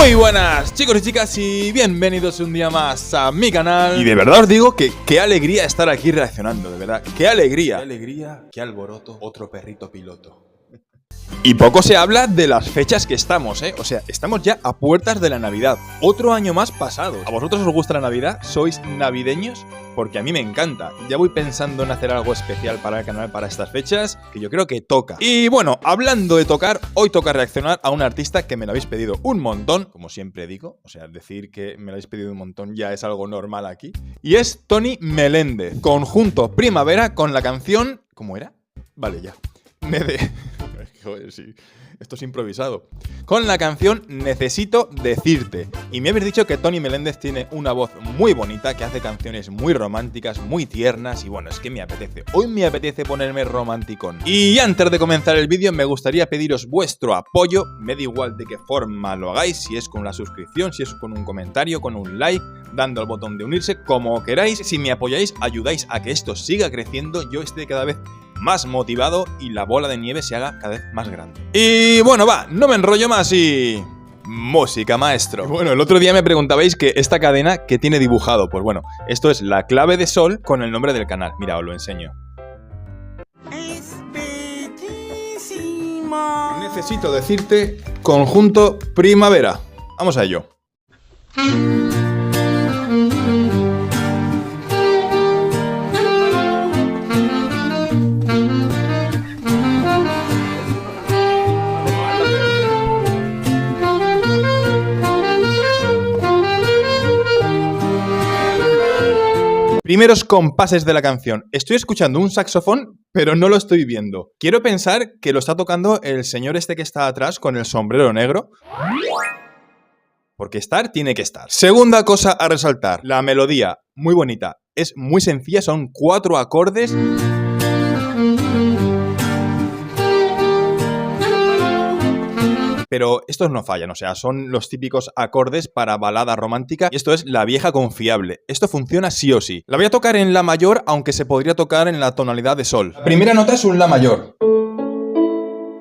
Muy buenas chicos y chicas y bienvenidos un día más a mi canal. Y de verdad os digo que qué alegría estar aquí reaccionando, de verdad, qué alegría. Qué alegría, qué alboroto, otro perrito piloto. Y poco se habla de las fechas que estamos, o sea, estamos ya a puertas de la Navidad. Otro año más pasado. ¿A vosotros os gusta la Navidad? ¿Sois navideños? Porque a mí me encanta. Ya voy pensando en hacer algo especial para el canal para estas fechas, que yo creo que toca. Y bueno, hablando de tocar, hoy toca reaccionar a un artista que me lo habéis pedido un montón, como siempre digo. O sea, decir que me lo habéis pedido un montón ya es algo normal aquí. Y es Tony Meléndez, conjunto Primavera con la canción... ¿Cómo era? Vale, ya. Joder, sí. Esto es improvisado. Con la canción Necesito Decirte. Y me habéis dicho que Tony Meléndez tiene una voz muy bonita, que hace canciones muy románticas, muy tiernas. Y bueno, es que me apetece. Hoy me apetece ponerme romanticón. Y antes de comenzar el vídeo, me gustaría pediros vuestro apoyo. Me da igual de qué forma lo hagáis. Si es con la suscripción, si es con un comentario, con un like, dando al botón de unirse, como queráis. Si me apoyáis, ayudáis a que esto siga creciendo, yo esté cada vez más motivado y la bola de nieve se haga cada vez más grande. Y bueno, va, no me enrollo más y... música, maestro. Bueno, el otro día me preguntabais que esta cadena que tiene dibujado. Pues bueno, esto es la clave de sol con el nombre del canal. Mira, os lo enseño. Es bellísimo. Necesito decirte, conjunto Primavera. Vamos a ello. Primeros compases de la canción. Estoy escuchando un saxofón, pero no lo estoy viendo. Quiero pensar que lo está tocando el señor este que está atrás con el sombrero negro. Porque estar tiene que estar. Segunda cosa a resaltar. La melodía, muy bonita. Es muy sencilla, son 4 acordes. Pero estos no fallan, o sea, son los típicos acordes para balada romántica y esto es la vieja confiable. Esto funciona sí o sí. La voy a tocar en la mayor, aunque se podría tocar en la tonalidad de sol. La primera nota es un la mayor.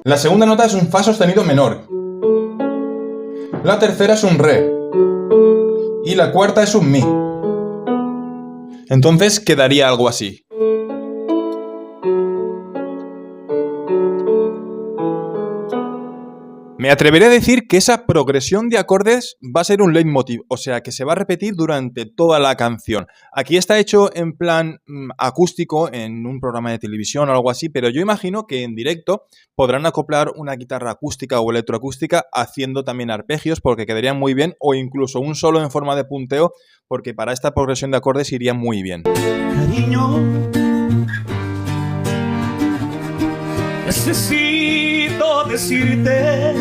La segunda nota es un fa sostenido menor. La tercera es un re. Y la cuarta es un mi. Entonces quedaría algo así. Me atreveré a decir que esa progresión de acordes va a ser un leitmotiv, o sea, que se va a repetir durante toda la canción. Aquí está hecho en plan acústico, en un programa de televisión o algo así, pero yo imagino que en directo podrán acoplar una guitarra acústica o electroacústica haciendo también arpegios, porque quedarían muy bien, o incluso un solo en forma de punteo, porque para esta progresión de acordes iría muy bien. Cariño, necesito decirte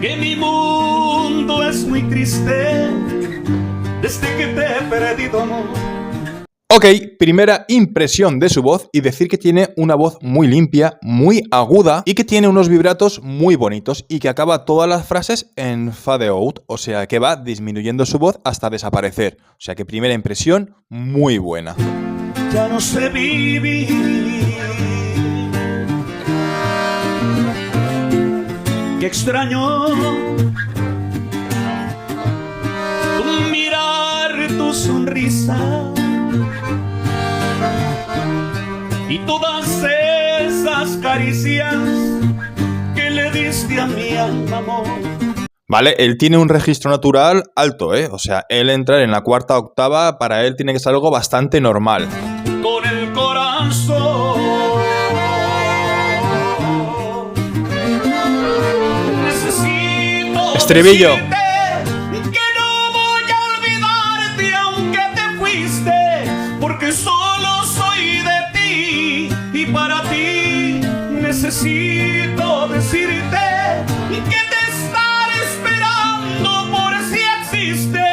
que mi mundo es muy triste desde que te he perdido, amor. Ok, primera impresión de su voz y decir que tiene una voz muy limpia, muy aguda y que tiene unos vibratos muy bonitos y que acaba todas las frases en fade out, o sea que va disminuyendo su voz hasta desaparecer. O sea que primera impresión muy buena. Ya no sé vivir. Qué extraño tu mirar, tu sonrisa y todas esas caricias que le diste a mi alma, amor. Vale, él tiene un registro natural alto, o sea, él entrar en la cuarta octava para él tiene que ser algo bastante normal. Con el corazón necesito estribillo. decirte que no voy a olvidarte aunque te fuiste, porque solo soy de ti y para ti necesito decirte que te estaré esperando por si existe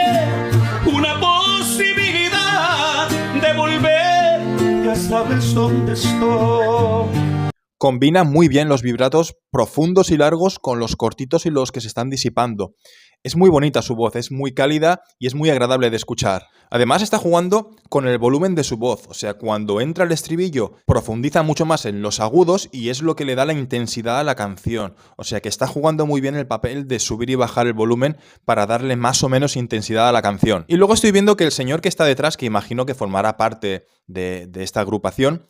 una posibilidad de volver. Ya sabes dónde estoy. combina muy bien los vibratos profundos y largos con los cortitos y los que se están disipando. Es muy bonita su voz, es muy cálida y es muy agradable de escuchar. Además está jugando con el volumen de su voz, o sea, cuando entra el estribillo profundiza mucho más en los agudos y es lo que le da la intensidad a la canción. O sea que está jugando muy bien el papel de subir y bajar el volumen para darle más o menos intensidad a la canción. Y luego estoy viendo que el señor que está detrás, que imagino que formará parte de esta agrupación,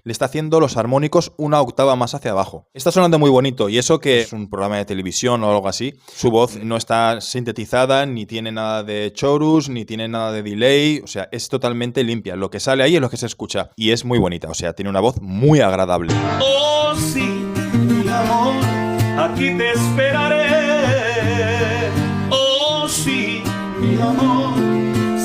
le está haciendo los armónicos una octava más hacia abajo. Está sonando muy bonito y eso que es un programa de televisión o algo así. Su voz no está sintetizada, ni tiene nada de chorus, ni tiene nada de delay. O sea, es totalmente limpia. Lo que sale ahí es lo que se escucha y es muy bonita. O sea, tiene una voz muy agradable. Oh sí, mi amor, aquí te esperaré. Oh sí, mi amor,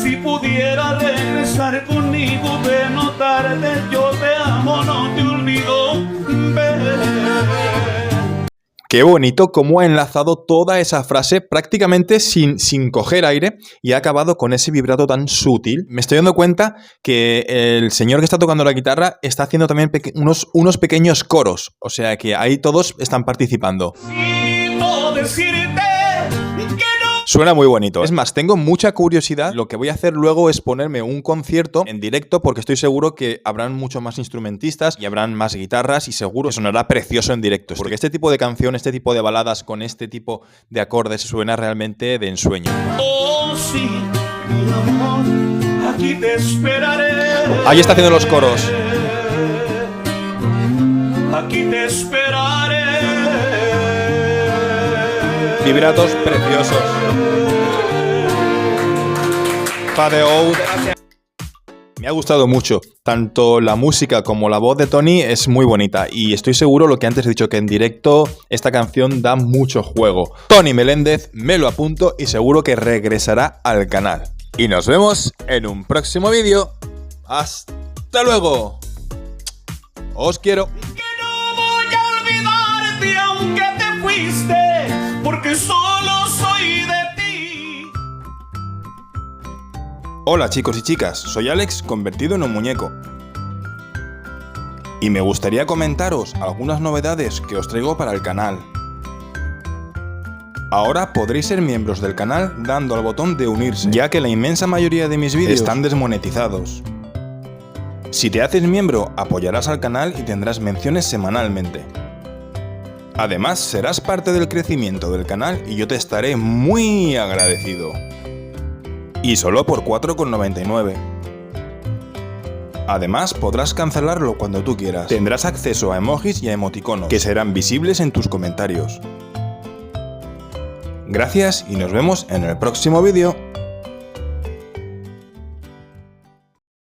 si pudiera regresar conmigo de no tarde, yo te amo, no te olvido, Qué bonito cómo ha enlazado toda esa frase prácticamente sin coger aire y ha acabado con ese vibrato tan sutil. Me estoy dando cuenta que el señor que está tocando la guitarra está haciendo también unos pequeños coros. O sea que ahí todos están participando. Suena muy bonito. Es más, tengo mucha curiosidad. Lo que voy a hacer luego es ponerme un concierto en directo porque estoy seguro que habrán mucho más instrumentistas y habrán más guitarras y seguro que sonará precioso en directo. Porque este tipo de canción, este tipo de baladas con este tipo de acordes suena realmente de ensueño. Oh sí, mi amor, aquí te esperaré. Ahí está haciendo los coros. Aquí te esperaré. Vibratos preciosos. Fade out. Me ha gustado mucho. Tanto la música como la voz de Tony es muy bonita. Y estoy seguro lo que antes he dicho, que en directo esta canción da mucho juego. Tony Meléndez, me lo apunto y seguro que regresará al canal. Y nos vemos en un próximo vídeo. ¡Hasta luego! Os quiero. Que no voy a olvidarte aunque te fuiste, porque solo soy de ti. Hola chicos y chicas, soy Alex convertido en un muñeco. Y me gustaría comentaros algunas novedades que os traigo para el canal. Ahora podréis ser miembros del canal dando al botón de unirse, ya que la inmensa mayoría de mis vídeos están desmonetizados. Si te haces miembro, apoyarás al canal y tendrás menciones semanalmente. Además, serás parte del crecimiento del canal y yo te estaré muy agradecido. Y solo por 4,99. Además, podrás cancelarlo cuando tú quieras. Tendrás acceso a emojis y a emoticonos, que serán visibles en tus comentarios. Gracias y nos vemos en el próximo vídeo.